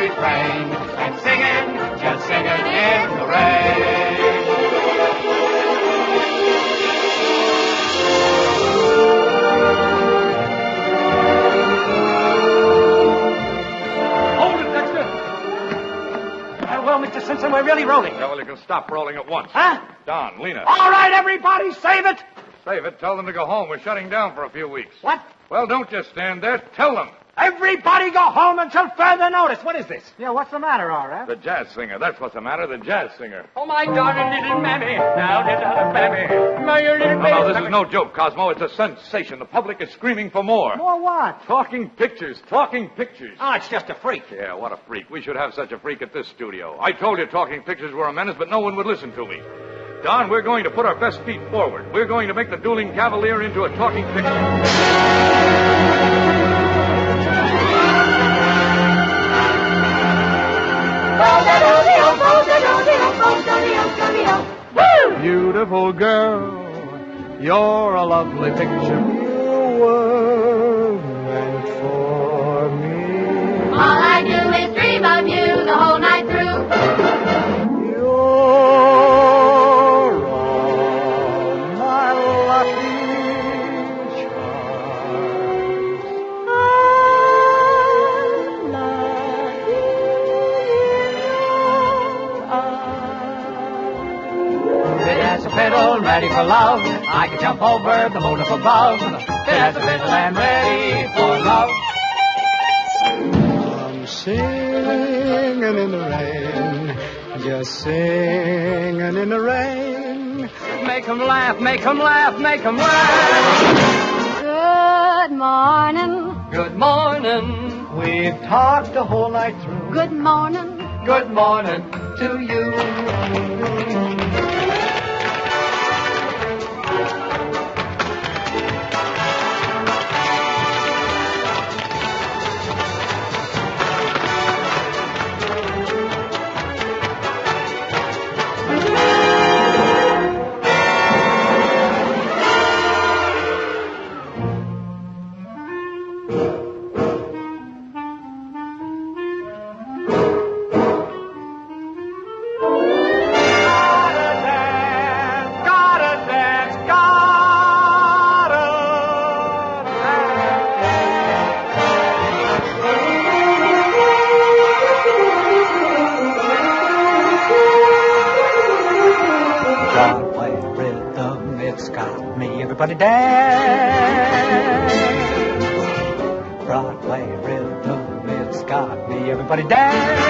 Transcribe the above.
refrain, and singing, just singing in the rain. Hold it, Dexter! Well, Mr. Simpson, we're really rolling. Yeah, well, you can stop rolling at once. Huh? Don, Lena. All right, everybody, save it! Save it. Tell them to go home. We're shutting down for a few weeks. What? Well, don't just stand there. Tell them. Everybody go home until further notice. What is this? Yeah, what's the matter, R.F.? The jazz singer. That's what's the matter. The jazz singer. Oh, my darling little mammy, now little mammy, my little baby. No, this is no joke, Cosmo. It's a sensation. The public is screaming for more. More what? Talking pictures. Talking pictures. Oh, it's just a freak. Yeah, what a freak. We should have such a freak at this studio. I told you talking pictures were a menace, but no one would listen to me. Don, we're going to put our best feet forward. We're going to make the dueling cavalier into a talking picture. Beautiful girl, you're a lovely picture. You were meant for me. All I do is dream of you the whole night through. You're all my lucky charms. Fit as a fiddle, ready for love. I can jump over the moon up above. Fit as a fiddle and ready for love. I'm singing in the rain, just singing in the rain. Make 'em laugh, make 'em laugh, make 'em laugh. Good morning. Good morning. We've talked the whole night through. Good morning. Good morning to you. Broadway rhythm, it's got me. Everybody dance. Broadway rhythm, it's got me. Everybody dance.